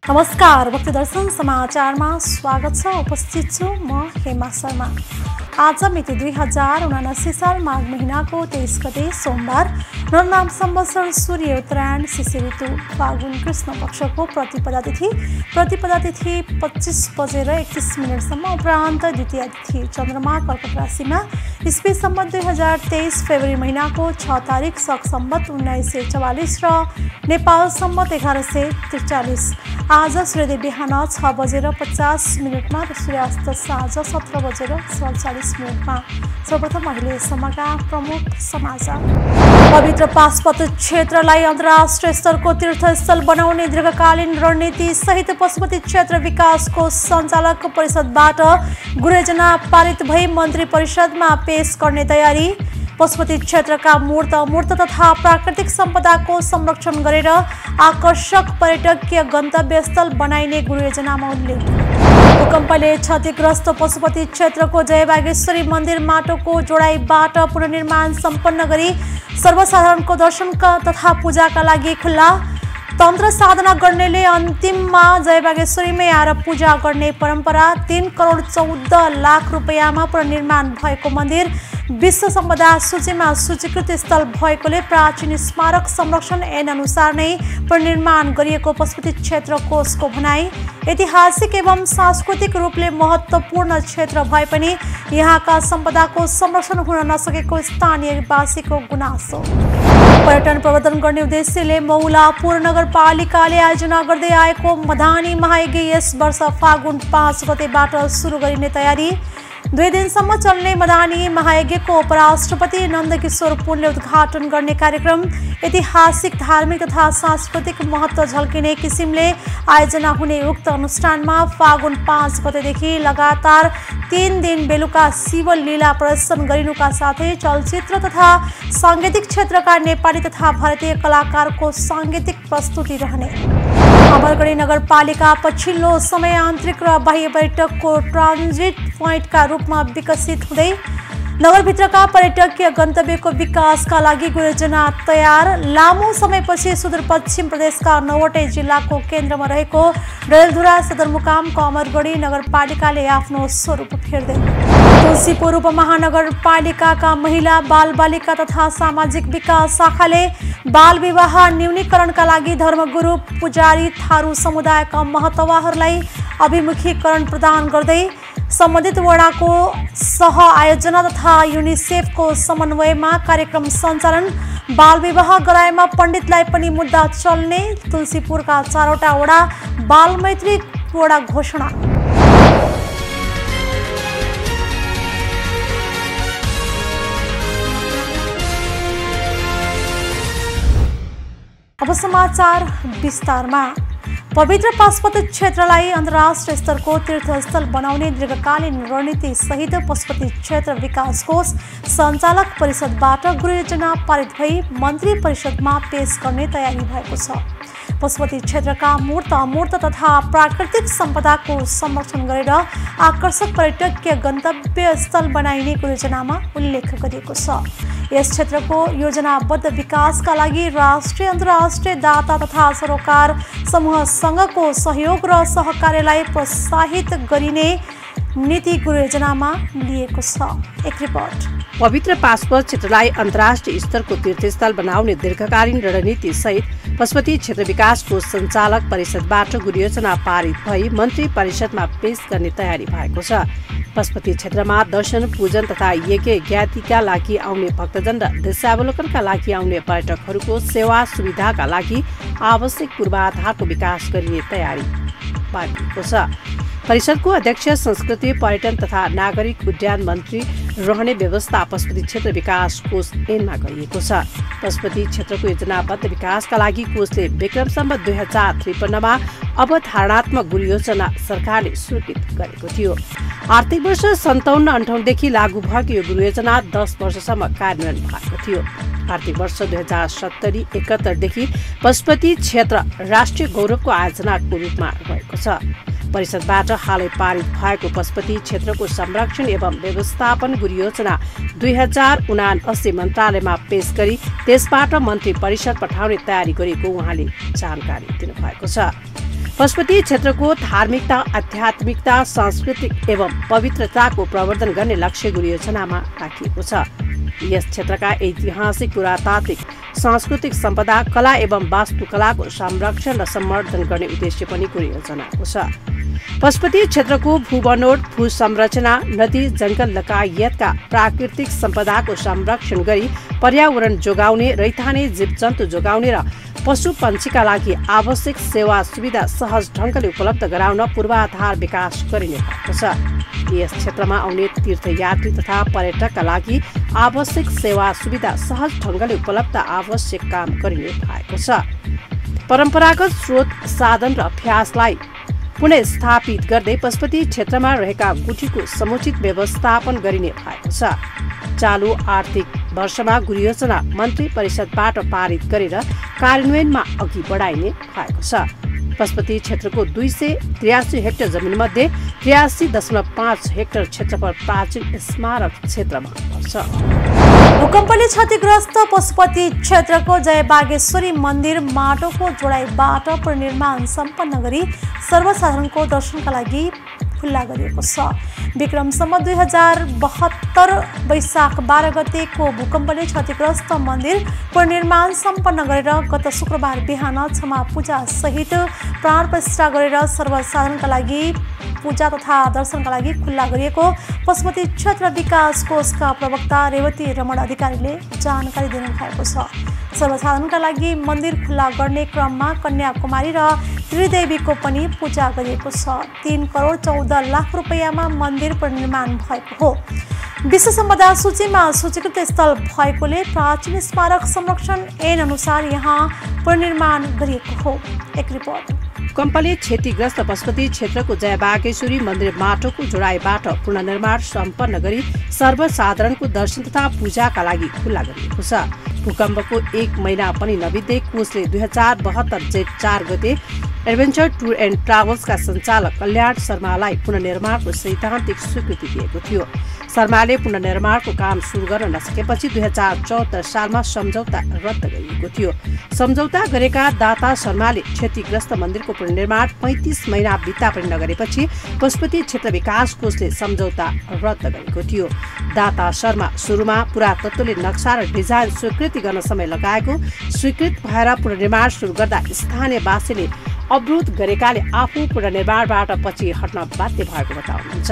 नमस्कार, भक्ति दर्शन समाचारमा स्वागत छ। उपस्थित छु म हेमा शर्मा। आज मिति 2079 साल माघ महिनाको 23 गते सोमबार, नरनाम संवत्सर सूर्य उत्तरायण शिशिर ऋतु फागुन कृष्ण पक्षको प्रतिपदा तिथि 25 बजेर 31 मिनटसम्म, उपरान्त द्वितीय तिथि चन्द्रमा कर्कट राशिमा, इस्वी सम्वत 2023 फेब्रुअरी महिनाको 6 तारिक शक सम्वत 1944 र नेपाल सम्वत 1143। आज सूर्योदय बिहान 6 बजेर 50 मिनटमा र सूर्यास्त साँझ 17 बजेर 47 मिनटमा। सर्वप्रथम अहिलेसम्मका प्रमुख समाचार। पवित्र पाशुपत क्षेत्रलाई अन्तर्राष्ट्रिय स्तरको तीर्थस्थल बनाउने दीर्घकालीन रणनीति सहित पशुपति क्षेत्र विकासको सञ्चालक परिषदबाट गृहयोजना पारित भई मन्त्री परिषदमा पेश गर्ने तयारी। पशुपति क्षेत्रका मूर्त अमूर्त तथा प्राकृतिक सम्पदाको संरक्षण गरेर आकर्षक पर्यटकीय गन्तव्य स्थल बनाइने गृहयोजनामा उल्लेख। भूकम्पले क्षतिग्रस्त पशुपति क्षेत्रको जयबागेश्वरी मन्दिर माटोको जोडाइबाट पुनर्निर्माण सम्पन्न गरी सर्वसाधारणको दर्शन तथा पूजाका लागि खुल्ला। तन्त्र साधना गर्नेले अन्तिममा जयबागेश्वरीमै आएर पूजा गर्ने परम्परा। 3 करोड 14 लाख रुपैयाँमा पुनर्निर्माण भएको मन्दिर विश्व सम्पदा सूचीमा सूचीकृत स्थल भएकोले प्राचीन स्मारक संरक्षण ऐन अनुसार नै पुनर्निर्माण गरिएको पशुपति क्षेत्र कोषको भनाई। ऐतिहासिक एवं सांस्कृतिक रूपले महत्त्वपूर्ण क्षेत्र भए पनि यहाँका सम्पदाको संरक्षण हुन नसकेको स्थानीयवासीको गुनासो। पर्यटन प्रवर्धन गर्ने उद्देश्यले मौलापुर नगरपालिकाले आयोजना गर्दै आएको मधानी महायज्ञ यस वर्ष फागुन 5 गतेबाट सुरु गरिने तयारी। 2 दिनसम्म चल्ने मधानी महायज्ञको उपराष्ट्रपति नन्दकिशोर पुनले उद्घाटन गर्ने कार्यक्रम। ऐतिहासिक, धार्मिक तथा सांस्कृतिक महत्त्व झल्किने किसिमले आयोजना हुने उक्त अनुष्ठानमा फागुन 5 गतेदेखि लगातार 3 दिन बेलुका शिवलीला प्रदर्शन गरिनुका साथै चलचित्र तथा साङ्गीतिक क्षेत्रका नेपाली तथा भारतीय कलाकारको साङ्गीतिक प्रस्तुति रहने। अमरगढी नगरपालिका पछिल्लो समय आन्तरिक र बाह्य पर्यटकको ट्रान्जिट पोइन्टका रूपमा विकसित हुँदै नगरभित्रका पर्यटकीय गन्तव्यको विकासका लागि गृहयोजना तयार। लामो समयपछि सुदूरपश्चिम प्रदेशका 9वटै जिल्लाको केन्द्रमा रहेको डडेलधुरा सदरमुकामको अमरगढी नगरपालिकाले आफ्नो स्वरूप फेर्दै। तुलसीपुर उपमहानगरपालिकाका महिला, बालबालिका तथा सामाजिक विकास शाखाले बाल विवाह न्यूनीकरणका लागि धर्मगुरु, पुजारी, थारू समुदायका महतवाहरूलाई अभिमुखीकरण प्रदान गर्दै सम्बन्धित वडाको सह आयोजना तथा युनिसेफको समन्वयमा कार्यक्रम सञ्चालन। बाल विवाह गराएमा पण्डितलाई पनि मुद्दा चल्ने। तुलसीपुरका 4वटा वडा बाल मैत्री वडा घोषणा। अब समाचार विस्तारमा। पवित्र पाशुपत क्षेत्रलाई अन्तर्राष्ट्रिय स्तरको तीर्थस्थल बनाउने दीर्घकालीन रणनीति सहित पशुपति क्षेत्र विकास कोष सञ्चालक परिषदबाट गृहयोजना पारित भई मन्त्री परिषदमा पेश गर्ने तयारी भएको छ। पशुपति क्षेत्रका मूर्त अमूर्त तथा प्राकृतिक सम्पदाको संरक्षण गरेर आकर्षक पर्यटकीय गन्तव्य स्थल बनाइने गृहयोजनामा उल्लेख गरिएको छ। यस क्षेत्रको योजनाबद्ध विकासका लागि राष्ट्रिय अन्तर्राष्ट्रिय दाता तथा सरोकार समूहसँगको सहयोग र सहकार्यलाई प्रोत्साहित गरिने नीति गृहयोजनामा लिएको छ। एक रिपोर्ट। पवित्र पाशुपत क्षेत्रलाई अन्तर्राष्ट्रिय स्तरको तीर्थस्थल बनाउने दीर्घकालीन रणनीति सहित पशुपति क्षेत्र विकासको सञ्चालक परिषदबाट गृहयोजना पारित भई मन्त्री परिषदमा पेश गर्ने तयारी भएको छ। पशुपति क्षेत्रमा दर्शन, पूजन तथा यज्ञ ज्ञातिका लागि आउने भक्तजन र देशावलोकनका लागि आउने पर्यटकहरूको सेवा सुविधाका लागि आवश्यक पूर्वाधारको विकास गरिने तयारी पारिएको छ। परिषदको अध्यक्ष संस्कृति, पर्यटन तथा नागरिक उड्डयन मन्त्री रहने व्यवस्था पशुपति क्षेत्र विकास कोष ऐनमा गरिएको छ। पशुपति क्षेत्रको योजनाबद्ध विकासका लागि कोषले विक्रम सम्वत 2053मा अवधारणात्मक गृहयोजना सरकारले स्वीकृत गरेको थियो। आर्थिक वर्ष 57-58 देखि लागू भएको यो गृहयोजना 10 वर्षसम्म कार्यान्वयन भएको थियो। आर्थिक वर्ष 2070-71 देखि पशुपति क्षेत्र राष्ट्रिय गौरवको आयोजनाको रूपमा रहेको छ। परिषदबाट हालै पारित भएको पशुपति क्षेत्रको संरक्षण एवं व्यवस्थापन गृहयोजना 2079 मन्त्रालयमा पेश गरी त्यसबाट मन्त्री परिषद पठाउने तयारी गरेको उहाँले जानकारी दिनुभएको छ। पशुपति क्षेत्रको धार्मिकता, आध्यात्मिकता, सांस्कृतिक एवं पवित्रताको प्रवर्धन गर्ने लक्ष्य गृह योजनामा राखिएको छ। यस क्षेत्रका ऐतिहासिक, पुरातात्विक, सांस्कृतिक सम्पदा, कला एवं वास्तुकलाको संरक्षण र सम्वर्धन गर्ने उद्देश्य पनि गृह योजनाको छ। पशुपति क्षेत्रको भूबनोट, भू संरचना, नदी, जंगल लगायतका प्राकृतिक सम्पदाको संरक्षण गरी पर्यावरण जोगाउने, रैथाने जीवजन्तु जोगाउने र पशु पन्छीका लागि आवश्यक सेवा सुविधा सहज ढङ्गले उपलब्ध गराउन पूर्वाधार विकास गरिने भएको छ। यस क्षेत्रमा आउने तीर्थयात्री तथा पर्यटकका लागि आवश्यक सेवा सुविधा सहज ढङ्गले उपलब्ध आवश्यक काम गरिने भएको छ। परम्परागत स्रोत, साधन र अभ्यासलाई पुनर्स्थापित गर्दै पशुपति क्षेत्रमा रहेका गुठीको समुचित व्यवस्थापन गरिने भएको छ। चालु आर्थिक वर्षमा गृह योजना मन्त्री परिषदबाट पारित गरेर कार्यान्वयनमा अघि बढाइने भएको छ। पशुपति क्षेत्रको 283 हेक्टर जमिनमध्ये 83.5 हेक्टर क्षेत्रफल प्राचीन स्मारक क्षेत्रमा पर्छ। भूकम्पले क्षतिग्रस्त पशुपति क्षेत्रको जय बागेश्वरी मन्दिर माटोको जोडाइबाट पुनर्निर्माण सम्पन्न गरी सर्वसाधारणको दर्शनका लागि खुल्ला गरिएको छ। विक्रम सम्वत 2072 वैशाख 12 गतेको भूकम्पले क्षतिग्रस्त मन्दिर पुनर्निर्माण सम्पन्न गरेर गत शुक्रबार बिहान क्षमा पूजा सहित प्राण प्रतिष्ठा गरेर सर्वसाधारणका लागि पूजा तथा दर्शनका लागि खुल्ला गरिएको पशुपति क्षेत्र विकास कोषका प्रवक्ता रेवती रमण अधिकारीले जानकारी दिनुभएको छ। सर्वसाधारणका लागि मन्दिर खुल्ला गर्ने क्रममा कन्याकुमारी र त्रिदेवीको पनि पूजा गरिएको छ। 3 करोड 14 लाख रुपैयाँमा मन्दिर पुनर्निर्माण भएको हो। विश्व सम्पदा सूचीमा सूचीकृत स्थल भएकोले प्राचीन स्मारक संरक्षण ऐन अनुसार यहाँ पुनर्निर्माण गरिएको हो। एक रिपोर्ट। भूकम्पले क्षतिग्रस्त पशुपति क्षेत्रको जय बागेश्वरी मन्दिर माटोको जोडाइबाट पुनर्निर्माण सम्पन्न गरी सर्वसाधारणको दर्शन तथा पूजाका लागि खुल्ला गरिएको छ। भूकम्पको 1 महिना पनि नबित्दै कोषले 2072 जेठ 4 गते एडभेन्चर टुर एन्ड ट्राभल्सका सञ्चालक कल्याण शर्मालाई पुनर्निर्माणको सैद्धान्तिक स्वीकृति दिएको थियो। शर्माले पुनर्निर्माणको काम सुरु गर्न नसकेपछि 2074 सालमा सम्झौता रद्द गरिएको थियो। सम्झौता गरेका दाता शर्माले क्षतिग्रस्त मन्दिरको पुनर्निर्माण 35 महिना बित्दा पनि नगरेपछि पशुपति क्षेत्र विकास कोषले सम्झौता रद्द गरेको थियो। दाता शर्मा सुरुमा पुरातत्वले नक्सा र डिजाइन स्वीकृति गर्न समय लगाएको स्वीकृत भएर पुनर्निर्माण सुरु गर्दा स्थानीयवासीले अवरोध गरेकाले आफू पुनर्निर्माणबाट पछि हट्न बाध्य भएको बताउनुहुन्छ।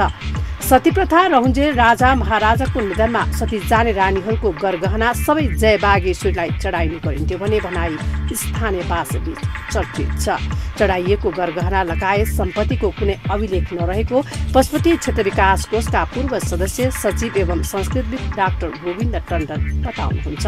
सती प्रथा रहन्जेल राजा महाराजाको निधनमा सती जाने रानीहरूको गरगहना सबै जय बागेश्वरीलाई चढाइने गरिन्थ्यो भने भनाई स्थानीयवासीबीच चर्चित छ। चढाइएको गरगहना लगायत सम्पत्तिको कुनै अभिलेख नरहेको पशुपति क्षेत्र विकास कोषका पूर्व सदस्य सचिव एवं संस्कृतविद डाक्टर गोविन्द टण्डन बताउनुहुन्छ।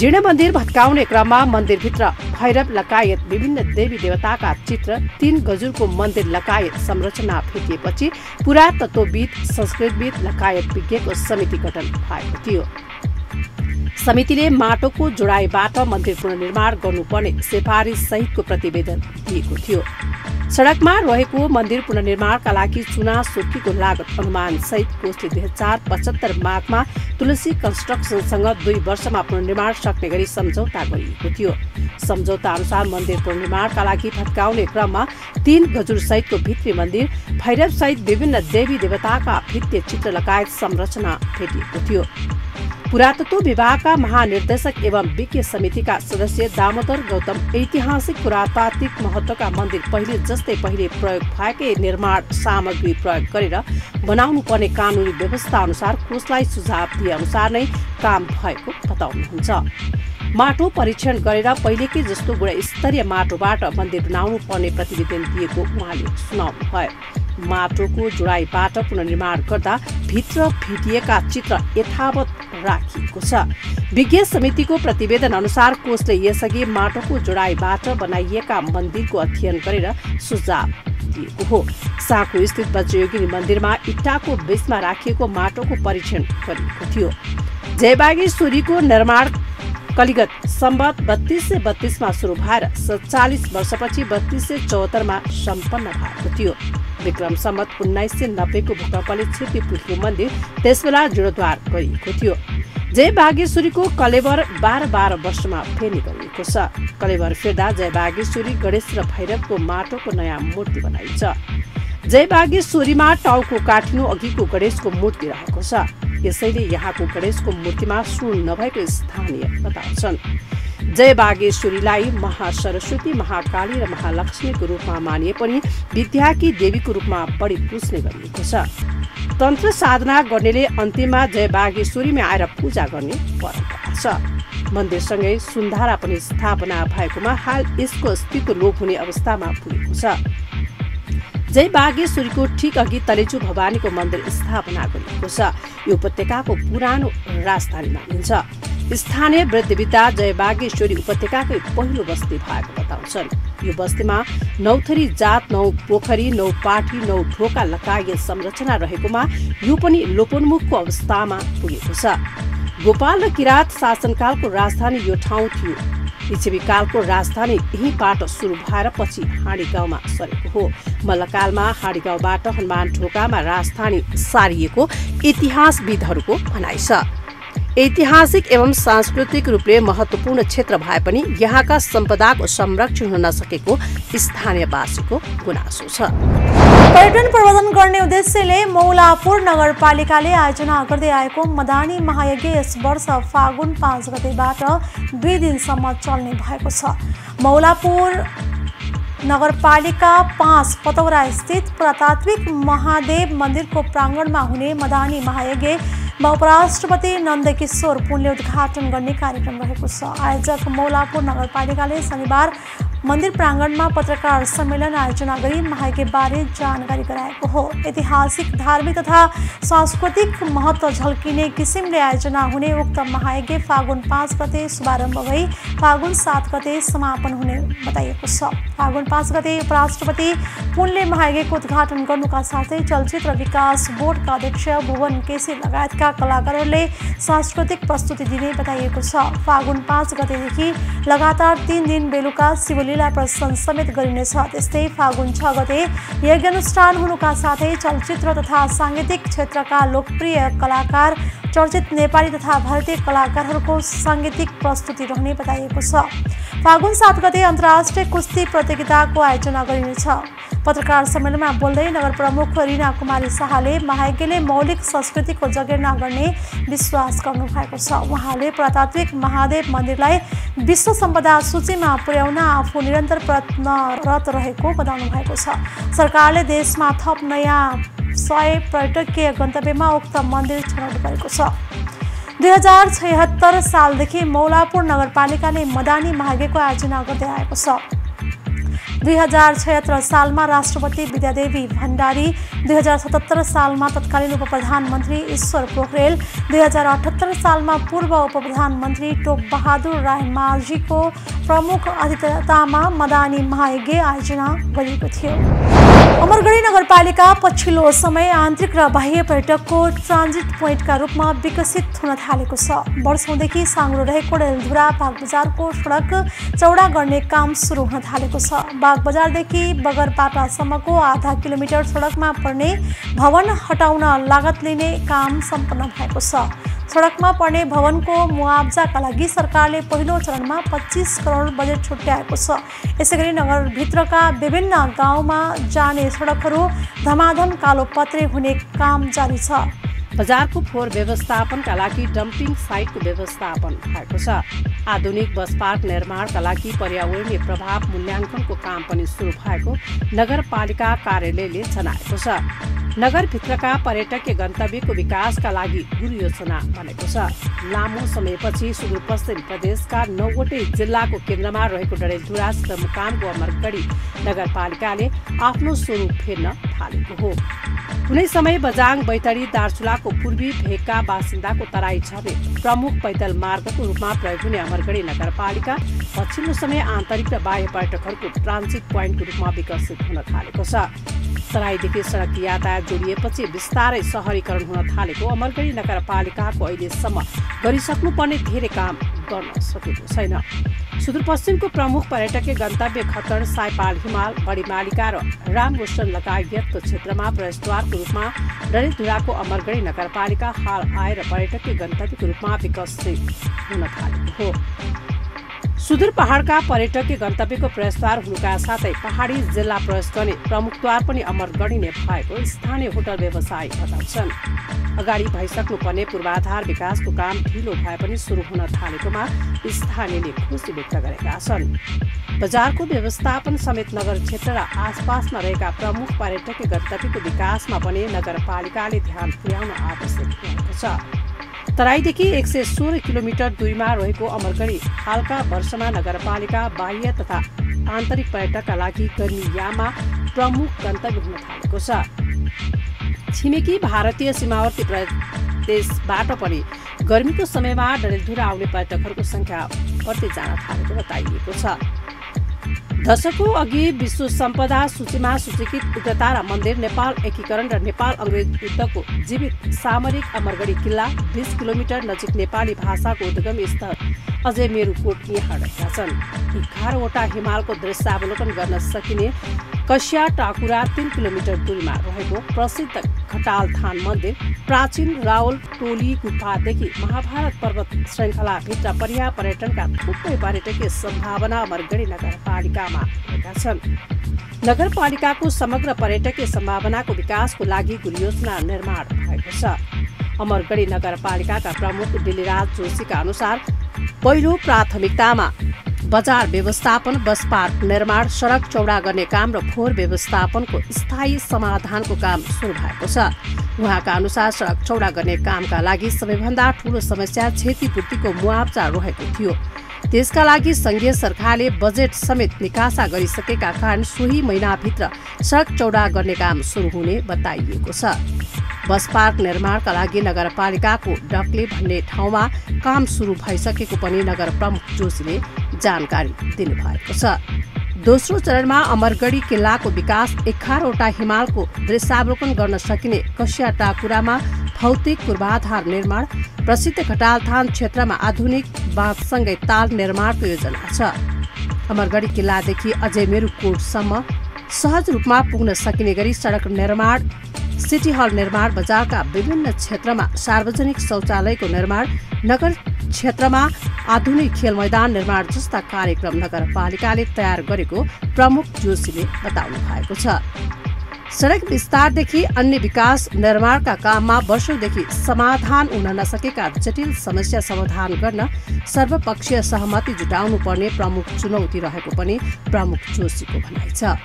जीर्ण मन्दिर भत्काउने क्रममा मन्दिरभित्र भैरव लगायत विभिन्न देवी देवताका चित्र, 3 गजुरको मन्दिर लगायत संरचना फेकिएपछि पुरातत्वविद, संस्कृतविद लगायत विज्ञको समिति गठन भएको थियो। समितिले माटोको जोडाइबाट मन्दिर पुनर्निर्माण गर्नुपर्ने सिफारिस सहितको प्रतिवेदन दिएको थियो। सडकमा रहेको मन्दिर पुनर्निर्माणका लागि चुना सुर्खीको लागत अनुमान सहित कोषले 2075 माघमा तुलसी कन्स्ट्रक्सनसँग 2 वर्षमा पुनर्निर्माण सक्ने गरी सम्झौता गरिएको थियो। सम्झौता अनुसार मन्दिर पुनर्निर्माणका लागि भत्काउने क्रममा 3 गजुर सहितको भित्री मन्दिर, भैरव सहित विभिन्न देवी देवताका भित्ते चित्र लगायत संरचना भेटिएको थियो। पुरातत्व विभागका महानिर्देशक एवं विज्ञ समितिका सदस्य दामोदर गौतम ऐतिहासिक पुरातात्विक महत्त्वका मन्दिर पहिले जस्तै पहिले प्रयोग भएकै निर्माण सामग्री प्रयोग गरेर बनाउनु पर्ने कानुनी व्यवस्था अनुसार कोषलाई सुझाव दिए अनुसार नै काम भएको बताउनुहुन्छ। माटो परीक्षण गरेर पहिलेकै जस्तो गुणस्तरीय माटोबाट मन्दिर बनाउनु पर्ने प्रतिवेदन दिएको उहाँले सुनाउनु भयो। माटोको जोडाइबाट पुनर्निर्माण गर्दा भित्र भेटिएका चित्र यथावत राखिएको छ। विज्ञ समितिको प्रतिवेदन अनुसार कोषले यसअघि माटोको जोडाइबाट बनाइएका मन्दिरको अध्ययन गरेर सुझाव दिएको हो। साँखु स्थित वज्रयोगिनी मन्दिरमा इट्टाको बेसमा राखिएको माटोको परीक्षण गरिएको थियो। जय बागेश्वरीको निर्माण कलिगत सम्वत 3232 मा सुरु भएर 47 वर्षपछि 3274 मा सम्पन्न भएको थियो। विक्रम सम्वत 1990 को भूकम्पले क्षति पुगेको मन्दिर त्यसबेला जीर्णोद्धार गरिएको थियो। जय बागेश्वरीको कलेवर 12 वर्षमा फेर्ने गरिएको छ। कलेवर फेर्दा जय बागेश्वरी गणेश र भैरवको माटोको नयाँ मूर्ति बनाइन्छ। जय बागेश्वरीमा टाउको काटिनु अघिको गणेशको मूर्ति रहेको छ। यसैले यहाँको गणेशको मूर्तिमा सुन नभएको स्थानीय बताउँछन्। जय बागेश्वरीलाई महासरस्वती, महाकाली र महालक्ष्मीको रूपमा मानिए पनि विद्याकी देवीको रूपमा बढी पुज्ने गरिएको छ। तन्त्र साधना गर्नेले अन्तिममा जय बागेश्वरीमा आएर पूजा गर्ने परम्परा छ। मन्दिरसँगै सुन्धारा पनि स्थापना भएकोमा हाल यसको अस्तित्व लोप हुने अवस्थामा पुगेको छ। जय बागेश्वरीको ठिक अघि तलेजु भवानीको मन्दिर स्थापना गरिएको छ। यो उपत्यकाको पुरानो राजधानी मानिन्छ। स्थानीय वृद्धविद्या जय बागेश्वरी उपत्यकाकै पहिलो बस्ती भएको बताउँछन्। यो बस्तीमा 9 थरी जात, 9 पोखरी, 9 पाठी, 9 ढोका लगायत संरचना रहेकोमा यो पनि लोपोन्मुखको अवस्थामा पुगेको छ। गोपाल र किराँत शासनकालको राजधानी यो ठाउँ थियो। लिच्छवीकालको राजधानी यहीँबाट सुरु भएर पछि हाँडी गाउँमा सरेको हो। मल्लकालमा हाँडी गाउँबाट हनुमान ढोकामा राजधानी सारिएको इतिहासविदहरूको भनाइ छ। ऐतिहासिक एवं सांस्कृतिक रूपले महत्त्वपूर्ण क्षेत्र भए पनि यहाँका सम्पदाको संरक्षण हुन नसकेको स्थानीयवासीको गुनासो छ। पर्यटन प्रवर्धन गर्ने उद्देश्यले मौलापुर नगरपालिकाले आयोजना गर्दै आएको मदानी महायज्ञ यस वर्ष फागुन 5 गतेबाट 2 दिनसम्म चल्ने भएको छ। मौलापुर नगरपालिका 5 पतौरा स्थित पुरातात्विक महादेव मन्दिरको प्राङ्गणमा हुने मदानी महायज्ञ उपराष्ट्रपति नन्दकिशोर पुनले उद्घाटन गर्ने कार्यक्रम रहेको छ। आयोजक मौलापुर नगरपालिकाले शनिबार मन्दिर प्राङ्गणमा पत्रकार सम्मेलन आयोजना गरी महायज्ञबारे जानकारी गराएको हो। ऐतिहासिक, धार्मिक तथा सांस्कृतिक महत्त्व झल्किने किसिमले आयोजना हुने उक्त महायज्ञ फागुन 5 गते शुभारम्भ भई फागुन 7 गते समापन हुने बताइएको छ। फागुन 5 गते उपराष्ट्रपति पुनले महायज्ञको उद्घाटन गर्नुका साथै चलचित्र विकास बोर्डका अध्यक्ष भुवन केसी लगायतका कलाकारहरूले सांस्कृतिक प्रस्तुति दिने बताइएको छ। फागुन 5 गतेदेखि लगातार 3 दिन बेलुका शिवलीला प्रदर्शन समेत गरिनेछ। त्यस्तै फागुन 6 गते यज्ञ अनुष्ठान हुनुका साथै चलचित्र तथा साङ्गीतिक क्षेत्रका लोकप्रिय कलाकार, चर्चित नेपाली तथा भारतीय कलाकारहरूको साङ्गीतिक प्रस्तुति रहने बताइएको छ। फागुन 7 गते अन्तर्राष्ट्रिय कुस्ती प्रतियोगिताको आयोजना गरिनेछ। पत्रकार सम्मेलनमा बोल्दै नगर प्रमुख रीना कुमारी शाहले महायज्ञले मौलिक संस्कृतिको जगेर्ना गर्ने विश्वास गर्नु भएको छ। उहाँले पुरातात्विक महादेव मन्दिरलाई विश्व सम्पदा सूचीमा पुर्याउन आफू निरन्तर प्रयत्नरत रहेको बताउनु भएको छ। सरकारले देशमा थप नयाँ 100 पर्यटकीय गन्तव्यमा उक्त मन्दिर छनौट गरेको छ। 2076 सालदेखि मौलापुर नगरपालिकाले मदानी महायज्ञको आयोजना गर्दै आएको छ। 2076 सालमा राष्ट्रपति विद्यादेवी भण्डारी, 2077 सालमा तत्कालीन उपप्रधानमन्त्री ईश्वर पोखरेल, 2078 सालमा पूर्व उपप्रधानमन्त्री टोप बहादुर राय माझीको प्रमुख अतिथितामा मदानी महायज्ञ आयोजना गरिएको थियो। अमरगढी नगरपालिका पछिल्लो समय आन्तरिक र बाह्य पर्यटकको ट्रान्जिट पोइन्टका रूपमा विकसित हुन थालेको छ। वर्षौंदेखि साङ्गरो रहेको डेलधुरा बागबजारको सडक चौडा गर्ने काम सुरु हुन थालेको छ। बागबजारदेखि बगरपाटासम्मको आधा किलोमिटर सडकमा पर्ने भवन हटाउन लागत लिने काम सम्पन्न भएको छ। सडकमा पर्ने भवनको मुआब्जाका लागि सरकारले पहिलो चरणमा 25 करोड बजेट छुट्याएको छ। यसैगरी नगरभित्रका विभिन्न गाउँमा जाने सडकहरू धमाधम कालोपत्रे हुने काम जारी छ। बजारको फोहोर व्यवस्थापनका लागि डम्पिङ साइटको व्यवस्थापन भएको छ। आधुनिक बस पार्क निर्माणका लागि पर्यावरणीय प्रभाव मूल्याङ्कनको काम पनि सुरु भएको नगरपालिका कार्यालयले जनाएको छ। नगरभित्रका पर्यटकीय गन्तव्यको विकासका लागि गुरु योजना बनेको छ। लामो समयपछि सुदूरपश्चिम प्रदेशका 9वटै जिल्लाको केन्द्रमा रहेको डडेलधुरा सदरमुकामको अमरगढी नगरपालिकाले आफ्नो स्वरूप फेर्न थालेको हो। कुनै समय बजाङ, बैतडी, दार्चुलाको पूर्वी भेगका बासिन्दाको तराई झर्ने प्रमुख पैदल मार्गको रूपमा प्रयोग हुने अमरगढी नगरपालिका पछिल्लो समय आन्तरिक र बाह्य पर्यटकहरूको ट्रान्जिट पोइन्टको रूपमा विकसित हुन थालेको छ। तराईदेखि सडक यातायात जोडिएपछि बिस्तारै सहरीकरण हुन थालेको अमरगढी नगरपालिकाको अहिलेसम्म गरिसक्नुपर्ने धेरै काम गर्न सकेको छैन। सुदूरपश्चिमको प्रमुख पर्यटकीय गन्तव्य खतड, साइपाल हिमाल, बडीमालिका र रामरोशन लगायतको क्षेत्रमा प्रवेशद्वारको रूपमा डडेलधुराको अमरगढी नगरपालिका हाल आएर पर्यटकीय गन्तव्यको रूपमा विकसित हुन थालेको हो। सुदूर पहाडका पर्यटकीय गन्तव्यको प्रवेशद्वार हुनुका साथै पहाडी जिल्ला प्रवेश गर्ने प्रमुखद्वार पनि अमरगढी नै भएको स्थानीय होटल व्यवसायी बताउँछन्। अगाडि भइसक्नुपर्ने पूर्वाधार विकासको काम ढिलो भए पनि सुरु हुन थालेकोमा स्थानीयले खुसी व्यक्त गरेका छन्। बजारको व्यवस्थापन समेत नगर क्षेत्र र आसपासमा रहेका प्रमुख पर्यटकीय गन्तव्यको विकासमा पनि नगरपालिकाले ध्यान पुर्याउन आवश्यक भएको छ। तराईदेखि 116 किलोमिटर दूरीमा रहेको अमरगढी हालका वर्षमा नगरपालिका बाह्य तथा आन्तरिक पर्यटकका लागि गर्मीयाममा प्रमुख गन्तव्य हुन थालेको छ। छिमेकी भारतीय सीमावर्ती प्रदेशबाट पनि गर्मीको समयमा डडेलधुरा आउने पर्यटकहरूको संख्या बढ्दै जान थालेको बताइएको छ। दशकौं अघि विश्व सम्पदा सूचीमा सूचीकृत उग्रता र मन्दिर, नेपाल एकीकरण र नेपाल अंग्रेज युद्धको जीवित सामरिक अमरगढी किल्ला, 20 किलोमिटर नजिक नेपाली भाषाको उद्गम स्थल अझै मेरुकोट यहाँ रहेका छन्। 11वटा हिमालको दृश्यावलोकन गर्न सकिने कस्या टाकुरा 3 किलोमिटर दूरीमा रहेको प्रसिद्ध घटालथान मन्दिर, प्राचीन रावल टोली गुफादेखि महाभारत पर्वत श्रृङ्खलाभित्र पर्यटनका थुप्रै पर्यटकीय सम्भावना अमरगढी नगरपालिकामा रहेका छन्। नगरपालिकाको समग्र पर्यटकीय सम्भावनाको विकासको लागि गुलियोजना निर्माण भएको छ। अमरगढी नगरपालिकाका प्रमुख डिलिराज जोशीका अनुसार पहिलो प्राथमिकतामा बजार व्यवस्थापन, बस पार्क निर्माण, सडक चौडा गर्ने काम र फोहोर व्यवस्थापनको स्थायी समाधानको काम सुरु भएको छ। उहाँका अनुसार सडक चौडा गर्ने कामका लागि सबैभन्दा ठूलो समस्या क्षतिपूर्तिको मुआवजा रहेको थियो। त्यसका लागि संघीय सरकारले बजेट समेत निकासा गरिसकेका कारण सोही महिनाभित्र सडक चौडा गर्ने काम सुरु हुने बताइएको छ। बस पार्क निर्माणका लागि नगरपालिकाको डकले भन्ने ठाउँमा काम सुरु भइसकेको पनि नगर प्रमुख जोशीले जानकारी दिनुभएको छ। दोस्रो चरणमा अमरगढी किल्लाको विकास, 11वटा हिमालको दृश्यावलोकन गर्न सकिने कस्या टाकुरामा भौतिक पूर्वाधार निर्माण, प्रसिद्ध घटालथान क्षेत्रमा आधुनिक बाँधसँगै ताल निर्माणको योजना छ। अमरगढी किल्लादेखि अझै मेरुकोटसम्म सहज रूपमा पुग्न सकिने गरी सडक निर्माण, सिटी हल निर्माण, बजारका विभिन्न क्षेत्रमा सार्वजनिक शौचालयको निर्माण, नगर क्षेत्रमा आधुनिक खेल मैदान निर्माण जस्ता कार्यक्रम नगरपालिकाले तयार गरेको प्रमुख जोशीले बताउनु भएको छ। सडक विस्तारदेखि अन्य विकास निर्माणका काममा वर्षौंदेखि समाधान हुन नसकेका जटिल समस्या समाधान गर्न सर्वपक्षीय सहमति जुटाउनु पर्ने प्रमुख चुनौती रहेको पनि प्रमुख जोशीको भनाइ छ।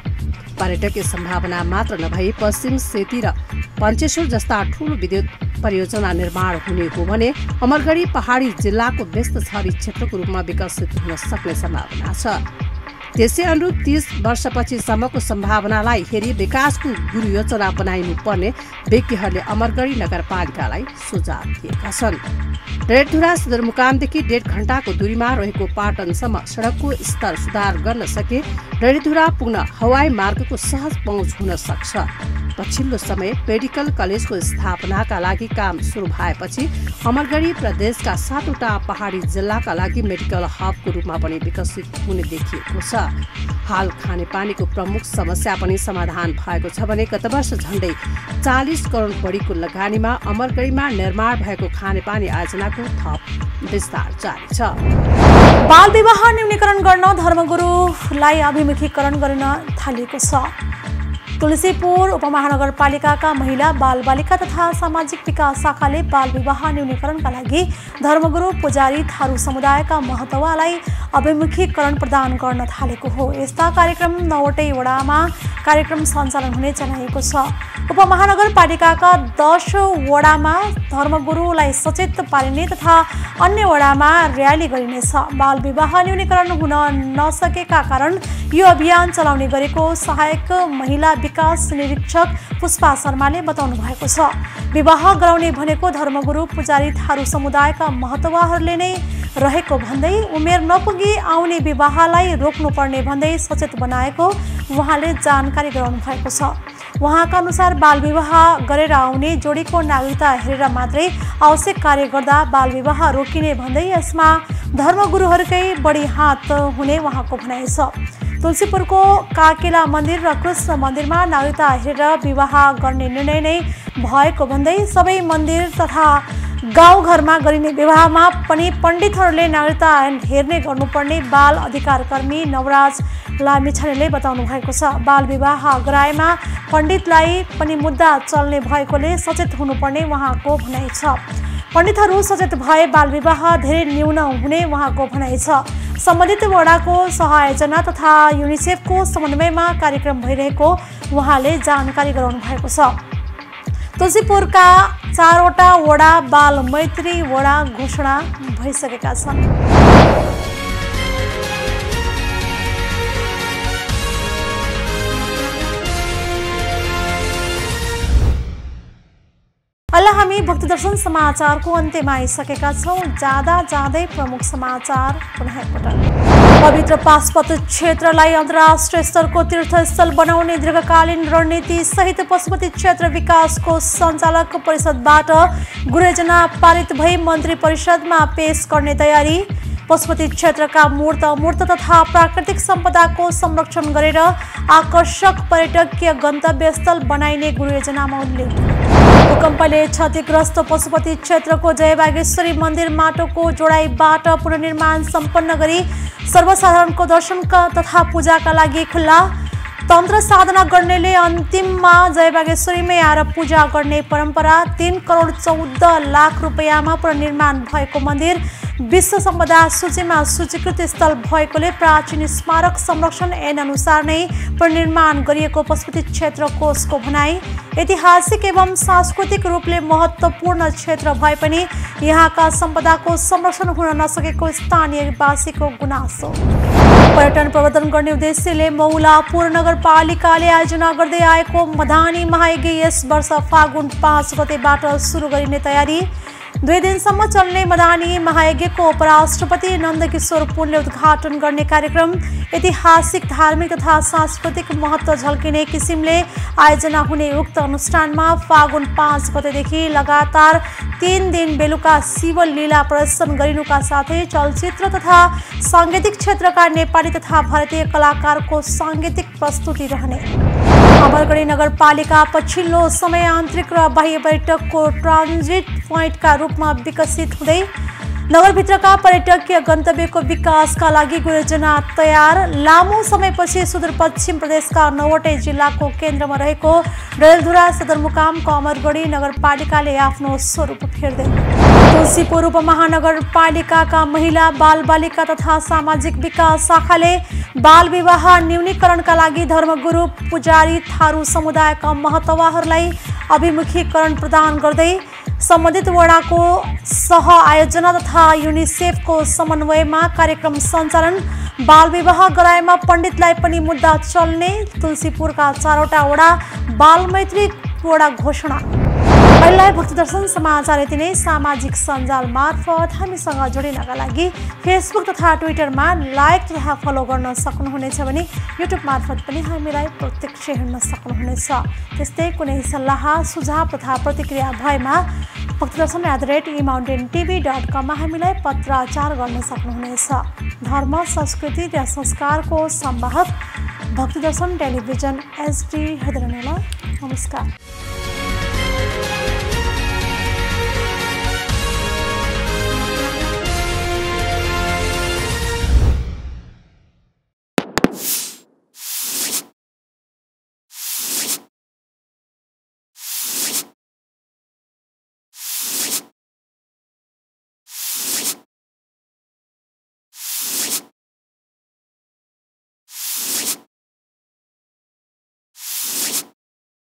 पर्यटकीय सम्भावना मात्र नभई पश्चिम सेती र पञ्चेश्वर जस्ता ठूलो विद्युत परियोजना निर्माण हुने हो भने अमरगढी पहाडी जिल्लाको व्यस्त शहरी क्षेत्रको रूपमा विकसित हुन सक्ने सम्भावना छ। त्यसै अनुरूप 30 वर्षपछि सम्मको सम्भावनालाई हेरी विकासको गुरु योजना बनाइनु पर्ने व्यक्तिहरूले अमरगढी नगरपालिकालाई सुझाव दिएका छन्। डडेलधुरा सदरमुकामदेखि 1.5 घण्टाको दूरीमा रहेको पाटनसम्म सडकको स्तर सुधार गर्न सके डडेलधुरा पुग्न हवाई मार्गको सहज पहुँच हुन सक्छ। पछिल्लो समय मेडिकल कलेजको स्थापनाका लागि काम सुरु भएपछि अमरगढी प्रदेशका 7वटा पहाडी जिल्लाका लागि मेडिकल हबको रूपमा पनि विकसित हुने देखिएको छ। हाल खानेपानीको प्रमुख समस्या पनि समाधान भएको छ भने गत वर्ष झण्डै 40 करोड बढीको लगानीमा अमरगढीमा निर्माण भएको खानेपानी आयोजनाको थप विस्तार जारी छ। बाल विवाह न्यूनीकरण गर्न धर्मगुरुलाई अभिमुखीकरण गर्न थालिएको छ। तुलसीपुर उपमहानगरपालिकाका महिला, बाल बालिका तथा सामाजिक विकास शाखाले बाल विवाह न्यूनीकरणका लागि धर्मगुरु पुजारी थारू समुदायका महतवालाई अभिमुखीकरण प्रदान गर्न थालेको हो। यस्ता कार्यक्रम 9वटै वडामा कार्यक्रम सञ्चालन हुने जनाएको छ। उपमहानगरपालिकाका 10 वडामा धर्मगुरुलाई सचेत पारिने तथा अन्य वडामा र्याली गरिनेछ। बाल विवाह न्यूनीकरण हुन नसकेका कारण यो अभियान चलाउने गरेको सहायक महिला विकास निरीक्षक पुष्पा शर्माले बताउनु भएको छ। विवाह गराउने भनेको धर्मगुरु पुजारी थारू समुदायका महतवाहरूले नै रहेको भन्दै उमेर नपुगी आउने विवाहलाई रोक्नुपर्ने भन्दै सचेत बनाएको उहाँले जानकारी गराउनु भएको छ। उहाँका अनुसार बाल विवाह गरेर आउने जोडीको नागरिकता हेरेर मात्रै आवश्यक कार्य गर्दा बाल विवाह रोकिने भन्दै यसमा धर्मगुरुहरूकै बढी हात हुने उहाँको भनाइ छ। तुलसीपुरको काकेला मन्दिर र कृष्ण मन्दिरमा नागरिकता हेरेर विवाह गर्ने निर्णय नै भएको भन्दै सबै मन्दिर तथा गाउँघरमा गरिने विवाहमा पनि पण्डितहरूले नागरिकता हेर्ने गर्नुपर्ने बाल अधिकार कर्मी नवराज लामिछानेले बताउनु भएको छ। बाल विवाह गराएमा पण्डितलाई पनि मुद्दा चल्ने भएकोले सचेत हुनुपर्ने उहाँको भनाइ छ। पण्डितहरू सचेत भए बाल विवाह धेरै न्यून हुने उहाँको भनाइ छ। सम्बन्धित वडाको सहायजना तथा युनिसेफको समन्वयमा कार्यक्रम भइरहेको उहाँले जानकारी गराउनु भएको छ। तुलसीपुरका 4वटा वडा बाल मैत्री वडा घोषणा भइसकेका छन्। अहिले हामी भक्ति दर्शन समाचारको अन्त्यमा आइसकेका छौँ। जाँदै प्रमुख समाचार पुनः एकपटक। पवित्र पाशुपत क्षेत्रलाई अन्तर्राष्ट्रिय स्तरको तीर्थस्थल बनाउने दीर्घकालीन रणनीति सहित पशुपति क्षेत्र विकासको सञ्चालक परिषदबाट गुरुयोजना पारित भई मन्त्री परिषदमा पेश गर्ने तयारी। पशुपति क्षेत्रका मूर्त अमूर्त तथा प्राकृतिक सम्पदाको संरक्षण गरेर आकर्षक पर्यटकीय गन्तव्य स्थल बनाइने गुरुयोजनामा उल्लेख। भूकम्पले क्षतिग्रस्त पशुपति क्षेत्रको जयबागेश्वरी मन्दिर माटोको जोडाइबाट पुनर्निर्माण सम्पन्न गरी सर्वसाधारणको दर्शन तथा पूजाका लागि खुल्ला। तन्त्र साधना गर्नेले अन्तिममा जयबागेश्वरीमै आएर पूजा गर्ने परम्परा। 3 करोड 14 लाख रुपैयाँमा पुनर्निर्माण भएको मन्दिर विश्व सम्पदा सूचीमा सूचीकृत स्थल भएकोले प्राचीन स्मारक संरक्षण ऐन अनुसार नै पुनर्निर्माण गरिएको पशुपति क्षेत्र कोषको भनाई। ऐतिहासिक एवं सांस्कृतिक रूपले महत्त्वपूर्ण क्षेत्र भए पनि यहाँका सम्पदाको संरक्षण हुन नसकेको स्थानीयवासीको गुनासो। पर्यटन प्रवर्धन गर्ने उद्देश्यले मौलापुर नगरपालिकाले आयोजना गर्दै आएको मधानी महायज्ञ यस वर्ष फागुन 5 गतेबाट सुरु गरिने तयारी। 2 दिनसम्म चल्ने मधानी महायज्ञको उपराष्ट्रपति नन्दकिशोर पुनले उद्घाटन गर्ने कार्यक्रम। ऐतिहासिक धार्मिक तथा सांस्कृतिक महत्त्व झल्किने किसिमले आयोजना हुने उक्त अनुष्ठानमा फागुन 5 गतेदेखि लगातार 3 दिन बेलुका शिवलीला प्रदर्शन गरिनुका साथै चलचित्र तथा साङ्गीतिक क्षेत्रका नेपाली तथा भारतीय कलाकारको साङ्गीतिक प्रस्तुति रहने। अमरगढी नगरपालिका पछिल्लो समय आन्तरिक र बाह्य पर्यटकको ट्रान्जिट पोइन्टका रूपमा विकसित हुँदै नगरभित्रका पर्यटकीय गन्तव्यको विकासका लागि गुरुयोजना तयार। लामो समयपछि सुदूरपश्चिम प्रदेशका 9वटै जिल्लाको केन्द्रमा रहेको डडेलधुरा सदरमुकामको अमरगढी नगरपालिकाले आफ्नो स्वरूप फेर्दै। तुलसीपुर उपमहानगरपालिकाका महिला बालबालिका तथा सामाजिक विकास शाखाले बाल विवाह न्यूनीकरणका लागि धर्मगुरु पुजारी थारू समुदायका महतवाहरूलाई अभिमुखीकरण प्रदान गर्दै सम्बन्धित वडाको सह आयोजना तथा युनिसेफको समन्वयमा कार्यक्रम सञ्चालन। बाल विवाह गराएमा पण्डितलाई पनि मुद्दा चल्ने। तुलसीपुरका 4वटा वडा बाल मैत्री वडा घोषणा। अहिले भक्ति दर्शन समाचार यति नै। सामाजिक सञ्जाल मार्फत हामीसँग जोडिनका लागि फेसबुक तथा ट्विटरमा लाइक तथा फलो गर्न सक्नुहुनेछ भने युट्युब मार्फत पनि हामीलाई प्रत्यक्ष हेर्न सक्नुहुनेछ। त्यस्तै कुनै सल्लाह सुझाव तथा प्रतिक्रिया भएमा भक्तिदर्शन@emountaintv.com मा हामीलाई पत्राचार गर्न सक्नुहुनेछ। धर्म संस्कृति र संस्कारको संवाहक भक्तिदर्शन टेलिभिजन HD हेर्दै रहनुहोला। नमस्कार।